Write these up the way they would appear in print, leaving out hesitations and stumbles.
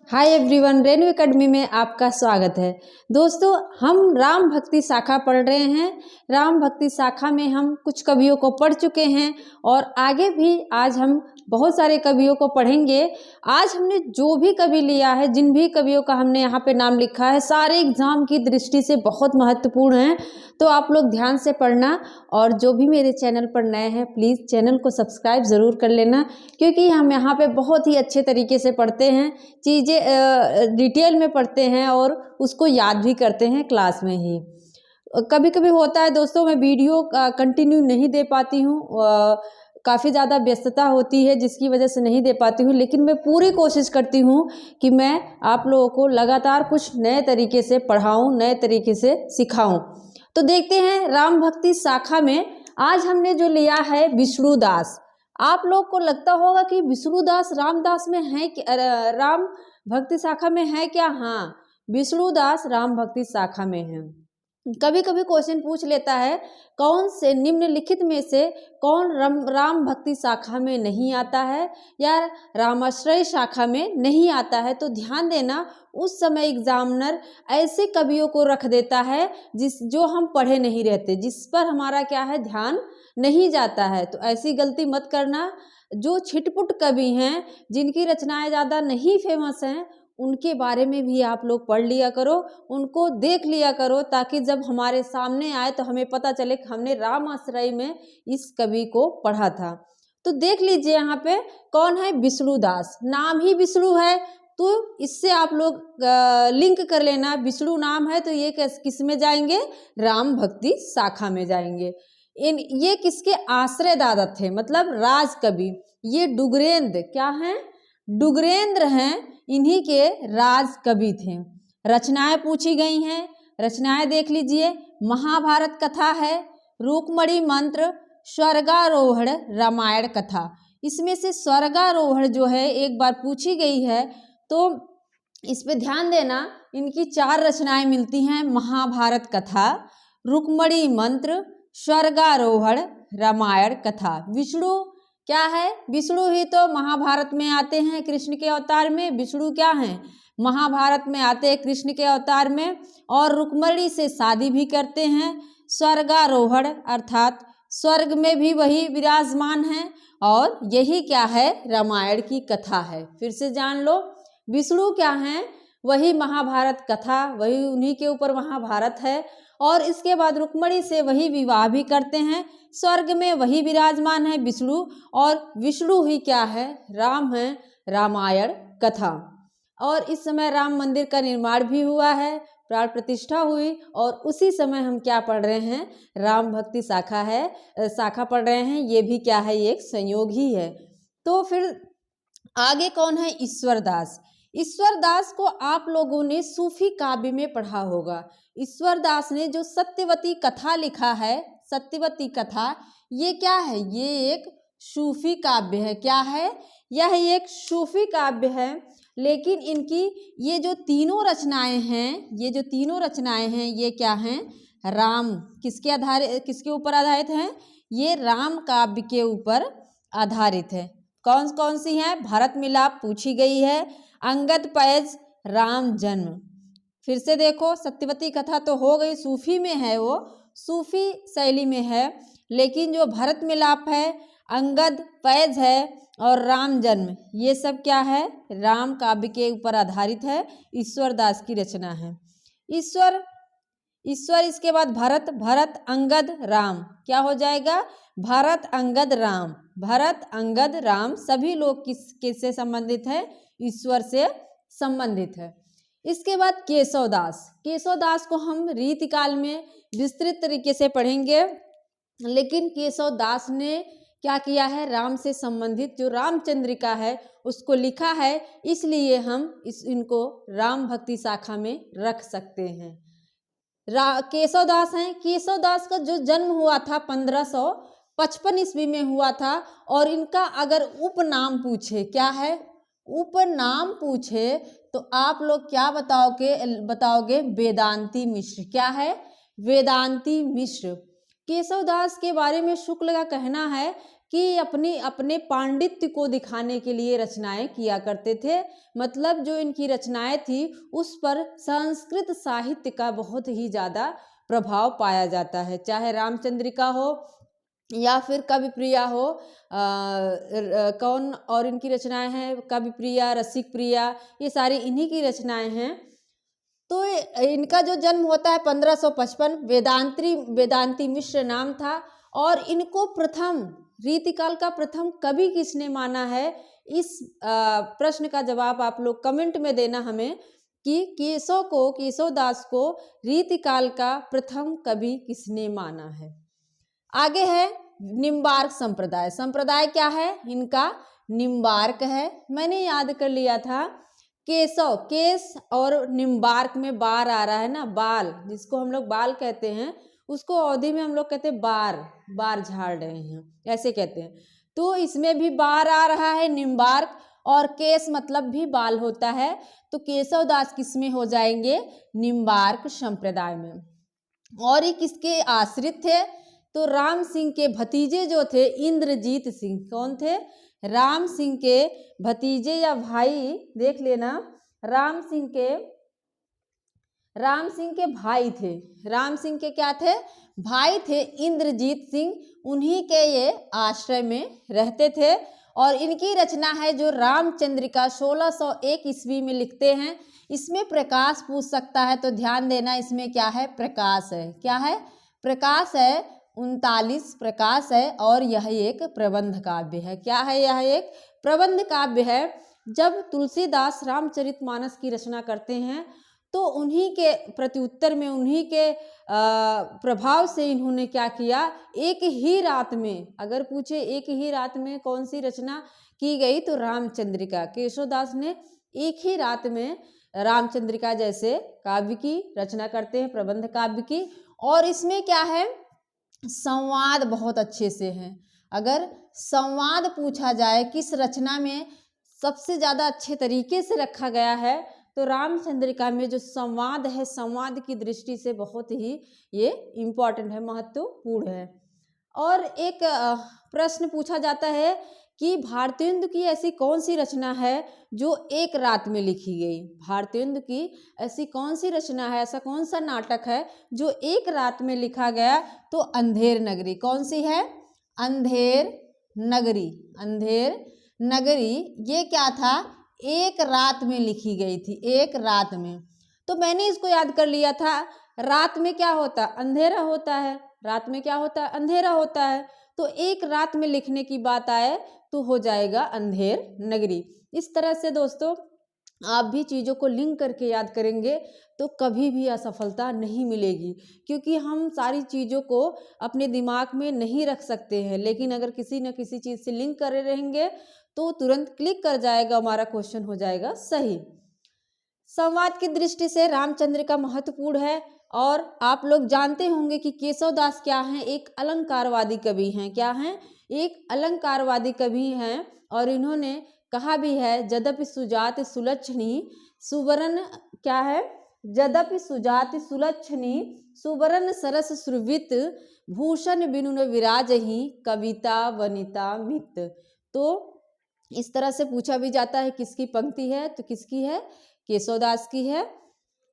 Hi everyone, Renu academy में आपका स्वागत है। दोस्तों, हम राम भक्ति शाखा पढ़ रहे हैं। राम भक्ति शाखा में हम कुछ कवियों को पढ़ चुके हैं और आगे भी आज हम बहुत सारे कवियों को पढ़ेंगे। आज हमने जो भी कवि लिया है, जिन भी कवियों का हमने यहाँ पे नाम लिखा है, सारे एग्जाम की दृष्टि से बहुत महत्वपूर्ण हैं। तो आप लोग ध्यान से पढ़ना और जो भी मेरे चैनल पर नए हैं प्लीज़ चैनल को सब्सक्राइब ज़रूर कर लेना, क्योंकि हम यहाँ पे बहुत ही अच्छे तरीके से पढ़ते हैं, चीज़ें डिटेल में पढ़ते हैं और उसको याद भी करते हैं क्लास में ही। कभी कभी होता है दोस्तों, मैं वीडियो कंटिन्यू नहीं दे पाती हूँ, काफ़ी ज़्यादा व्यस्तता होती है जिसकी वजह से नहीं दे पाती हूँ, लेकिन मैं पूरी कोशिश करती हूँ कि मैं आप लोगों को लगातार कुछ नए तरीके से पढ़ाऊँ, नए तरीके से सिखाऊँ। तो देखते हैं राम भक्ति शाखा में आज हमने जो लिया है विष्णुदास। आप लोग को लगता होगा कि विष्णुदास रामदास में है कि राम भक्ति शाखा में है क्या? हाँ, विष्णुदास राम भक्ति शाखा में है। कभी कभी क्वेश्चन पूछ लेता है, कौन से निम्नलिखित में से कौन राम भक्ति शाखा में नहीं आता है या रामाश्रय शाखा में नहीं आता है। तो ध्यान देना, उस समय एग्जामिनर ऐसे कवियों को रख देता है जो हम पढ़े नहीं रहते, जिस पर हमारा क्या है, ध्यान नहीं जाता है। तो ऐसी गलती मत करना। जो छिटपुट कवि हैं, जिनकी रचनाएं ज़्यादा नहीं फेमस हैं, उनके बारे में भी आप लोग पढ़ लिया करो, उनको देख लिया करो, ताकि जब हमारे सामने आए तो हमें पता चले कि हमने रामाश्रय में इस कवि को पढ़ा था। तो देख लीजिए यहाँ पे कौन है, विष्णुदास। नाम ही विष्णु है तो इससे आप लोग लिंक कर लेना। विष्णु नाम है तो ये किस में जाएंगे, राम भक्ति शाखा में जाएंगे। ये किसके आश्रयदाता थे, मतलब राज कवि। ये डुगरेंद्र क्या हैं, डुगरेंद्र हैं, इन्हीं के राज कवि थे। रचनाएं पूछी गई हैं, रचनाएं देख लीजिए। महाभारत कथा है, रुक्मणी मंत्र, स्वर्गारोहण, रामायण कथा। इसमें से स्वर्गारोहण जो है एक बार पूछी गई है, तो इस पे ध्यान देना। इनकी 4 रचनाएं मिलती हैं, महाभारत कथा, रुक्मणी मंत्र, स्वर्गारोहण, रामायण कथा। विष्णु क्या है, विष्णु ही तो महाभारत में आते हैं कृष्ण के अवतार में। विष्णु क्या हैं, महाभारत में आते हैं कृष्ण के अवतार में, और रुक्मणी से शादी भी करते हैं। स्वर्गारोहण अर्थात स्वर्ग में भी वही विराजमान हैं, और यही क्या है, रामायण की कथा है। फिर से जान लो, विष्णु क्या हैं, वही महाभारत कथा, वही उन्हीं के ऊपर महाभारत है, और इसके बाद रुक्मणी से वही विवाह भी करते हैं। स्वर्ग में वही विराजमान है विष्णु, और विष्णु ही क्या है, राम है, रामायण कथा। और इस समय राम मंदिर का निर्माण भी हुआ है, प्राण प्रतिष्ठा हुई, और उसी समय हम क्या पढ़ रहे हैं, राम भक्ति शाखा पढ़ रहे हैं। ये भी क्या है, ये एक संयोग ही है। तो फिर आगे कौन है, ईश्वरदास। ईश्वरदास को आप लोगों ने सूफी काव्य में पढ़ा होगा। ईश्वरदास ने जो सत्यवती कथा लिखा है, सत्यवती कथा, ये क्या है, ये एक सूफी काव्य है। क्या है, यह एक सूफी काव्य है। लेकिन इनकी ये जो तीनों रचनाएं हैं, ये जो तीनों रचनाएं हैं, ये क्या हैं, राम किसके ऊपर आधारित हैं, ये राम काव्य के ऊपर आधारित है। कौन कौन सी हैं, भरत मिलाप पूछी गई है, अंगद पैज, राम जन्म। फिर से देखो, सत्यवती कथा तो हो गई, सूफी में है, वो सूफी शैली में है। लेकिन जो भरत मिलाप है, अंगद पैज है, और राम जन्म, ये सब क्या है, राम काव्य के ऊपर आधारित है। ईश्वरदास की रचना है। ईश्वर इसके बाद भरत अंगद राम, क्या हो जाएगा, भरत अंगद राम। भरत अंगद राम सभी लोग किससे संबंधित है, ईश्वर से संबंधित है। इसके बाद केशवदास। केशवदास को हम रीतिकाल में विस्तृत तरीके से पढ़ेंगे, लेकिन केशवदास ने क्या किया है, राम से संबंधित जो रामचंद्रिका है उसको लिखा है, इसलिए हम इनको राम भक्ति शाखा में रख सकते हैं। केशवदास हैं। केशवदास का जो जन्म हुआ था 1555 ईस्वी में हुआ था, और इनका अगर उपनाम पूछे, क्या है, उपनाम पूछे, तो आप लोग क्या बताओगे, वेदांती मिश्र। क्या है, वेदांती मिश्र। केशवदास के बारे में शुक्ल का कहना है कि अपने पांडित्य को दिखाने के लिए रचनाएं किया करते थे। मतलब जो इनकी रचनाएं थी उस पर संस्कृत साहित्य का बहुत ही ज़्यादा प्रभाव पाया जाता है, चाहे रामचंद्रिका हो या फिर कविप्रिया हो। कौन और इनकी रचनाएं हैं, कविप्रिया, रसिक प्रिया, ये सारी इन्हीं की रचनाएं हैं। तो इनका जो जन्म होता है 1555, वेदांती मिश्र नाम था। और इनको प्रथम रीतिकाल का प्रथम कवि किसने माना है, इस प्रश्न का जवाब आप लोग कमेंट में देना हमें कि केशवदास को रीतिकाल का प्रथम कवि किसने माना है। आगे है निम्बार्क संप्रदाय। संप्रदाय क्या है इनका, निम्बार्क है। मैंने याद कर लिया था, केशव, केश और निम्बार्क में बार आ रहा है ना, बाल, जिसको हम लोग बाल कहते हैं उसको अवधि में हम लोग कहते हैं बार झाड़ रहे हैं, ऐसे कहते हैं। तो इसमें भी बार आ रहा है निम्बार्क, और केश मतलब भी बाल होता है। तो केशवदास किसमें हो जाएंगे, निम्बार्क संप्रदाय में। और ये किसके आश्रित थे, तो राम सिंह के भतीजे जो थे इंद्रजीत सिंह। कौन थे, राम सिंह के भतीजे या भाई, देख लेना, राम सिंह के भाई थे। राम सिंह के क्या थे, भाई थे इंद्रजीत सिंह, उन्हीं के ये आश्रय में रहते थे। और इनकी रचना है जो रामचंद्रिका 1601 ईस्वी में लिखते हैं। इसमें प्रकाश पूछ सकता है तो ध्यान देना, इसमें क्या है, प्रकाश है। क्या है, प्रकाश है, 39 प्रकाश है। और यह एक प्रबंध काव्य है। क्या है, यह एक प्रबंध काव्य है। जब तुलसीदास रामचरितमानस की रचना करते हैं तो उन्हीं के प्रत्युत्तर में, उन्हीं के प्रभाव से इन्होंने क्या किया, एक ही रात में, अगर पूछे एक ही रात में कौन सी रचना की गई तो रामचंद्रिका। केशवदास ने एक ही रात में रामचंद्रिका जैसे काव्य की रचना करते हैं, प्रबंध काव्य की। और इसमें क्या है, संवाद बहुत अच्छे से है। अगर संवाद पूछा जाए किस रचना में सबसे ज़्यादा अच्छे तरीके से रखा गया है तो रामचंद्रिका में जो संवाद है, संवाद की दृष्टि से बहुत ही ये इम्पॉर्टेंट है, महत्वपूर्ण है। और एक प्रश्न पूछा जाता है कि भारतेंदु की ऐसी कौन सी रचना है जो एक रात में लिखी गई। भारतेंदु की ऐसी कौन सी रचना है, ऐसा कौन सा नाटक है जो एक रात में लिखा गया, तो अंधेर नगरी। कौन सी है, अंधेर नगरी। अंधेर नगरी ये क्या था, एक रात में लिखी गई थी, एक रात में। तो मैंने इसको याद कर लिया था, रात में क्या होता है, अंधेरा होता है। रात में क्या होता है, अंधेरा होता है। तो एक रात में लिखने की बात आए तो हो जाएगा अंधेर नगरी। इस तरह से दोस्तों आप भी चीज़ों को लिंक करके याद करेंगे तो कभी भी असफलता नहीं मिलेगी, क्योंकि हम सारी चीज़ों को अपने दिमाग में नहीं रख सकते हैं, लेकिन अगर किसी न किसी चीज़ से लिंक करे रहेंगे तो तुरंत क्लिक कर जाएगा, हमारा क्वेश्चन हो जाएगा सही। संवाद की दृष्टि से रामचंद्रिका महत्वपूर्ण है। और आप लोग जानते होंगे कि केशवदास क्या हैं, एक अलंकारवादी कवि हैं। क्या हैं, एक अलंकारवादी कवि हैं। और इन्होंने कहा भी है, यद्यपि सुजाति सुलक्षणी सुवर्ण, क्या है, यद्यपि सुजाति सुलक्षणी सुवर्ण सरस सुरभित भूषण बिनु न विराजहि कविता वनिता मित। तो इस तरह से पूछा भी जाता है किसकी पंक्ति है, तो किसकी है, केशवदास की है।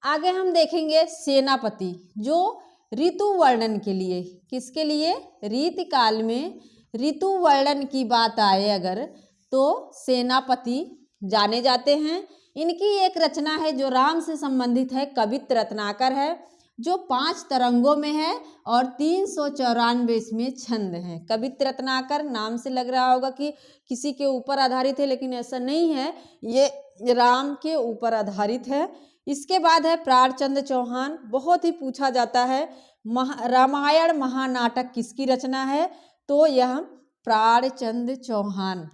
आगे हम देखेंगे सेनापति, जो ऋतु वर्णन के लिए, किसके लिए, रीतिकाल में ऋतु वर्णन की बात आए अगर तो सेनापति जाने जाते हैं। इनकी एक रचना है जो राम से संबंधित है, कवित्र रत्नाकर है, जो 5 तरंगों में है और 394 इसमें छंद हैं। कवित्र रत्नाकर नाम से लग रहा होगा कि किसी के ऊपर आधारित है, लेकिन ऐसा नहीं है, ये राम के ऊपर आधारित है। इसके बाद है प्राणचंद चौहान, बहुत ही पूछा जाता है, रामायण महानाटक किसकी रचना है, तो यह प्राणचंद चौहान।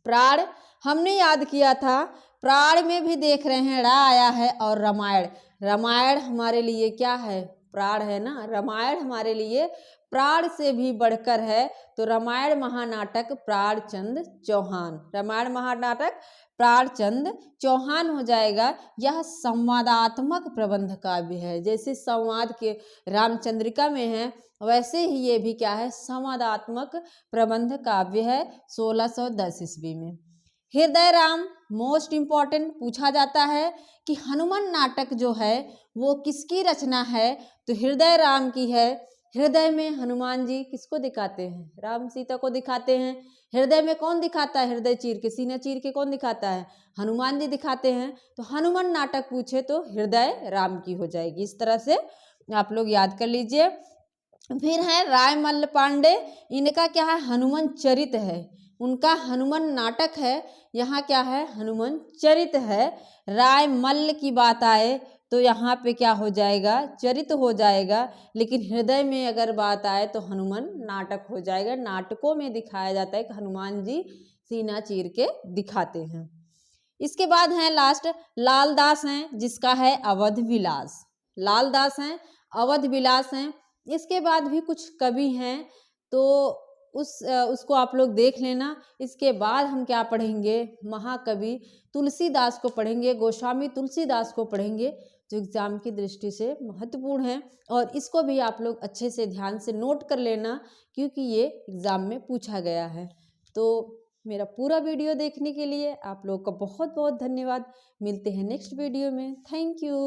प्राण हमने याद किया था, प्राण में भी देख रहे हैं रा आया है, और रामायण, रामायण हमारे लिए क्या है, प्राण है ना। रामायण हमारे लिए प्राण से भी बढ़कर है, तो रामायण महानाटक प्राणचंद चौहान। रामायण महानाटक प्राणचंद चौहान हो जाएगा। यह संवादात्मक प्रबंध काव्य है। जैसे संवाद के रामचंद्रिका में है, वैसे ही ये भी क्या है, संवादात्मक प्रबंध काव्य है 1610 ईस्वी में। हृदय राम मोस्ट इम्पॉर्टेंट पूछा जाता है कि हनुमान नाटक जो है वो किसकी रचना है, तो हृदय राम की है। हृदय में हनुमान जी किसको दिखाते हैं, राम सीता को दिखाते हैं। हृदय में कौन दिखाता है, हृदय चीर के सीना चीर के कौन दिखाता है, हनुमान जी दिखाते हैं। तो हनुमान नाटक पूछे तो हृदय राम की हो जाएगी। इस तरह से आप लोग याद कर लीजिए। फिर है राय मल्ल पांडे, इनका क्या है, हनुमान चरित है। उनका हनुमान नाटक है, यहाँ क्या है, हनुमान चरित है। राय मल्ल की बात आए तो यहाँ पे क्या हो जाएगा, चरित हो जाएगा। लेकिन हृदय में अगर बात आए तो हनुमान नाटक हो जाएगा। नाटकों में दिखाया जाता है कि हनुमान जी सीना चीर के दिखाते हैं। इसके बाद है लास्ट लाल दास हैं, जिसका है अवध विलास। लाल दास हैं, अवध विलास हैं। इसके बाद भी कुछ कवि हैं, तो उसको आप लोग देख लेना। इसके बाद हम क्या पढ़ेंगे, महाकवि तुलसीदास को पढ़ेंगे, गोस्वामी तुलसीदास को पढ़ेंगे, जो एग्जाम की दृष्टि से महत्वपूर्ण है। और इसको भी आप लोग अच्छे से ध्यान से नोट कर लेना, क्योंकि ये एग्जाम में पूछा गया है। तो मेरा पूरा वीडियो देखने के लिए आप लोग का बहुत बहुत धन्यवाद। मिलते हैं नेक्स्ट वीडियो में। Thank you.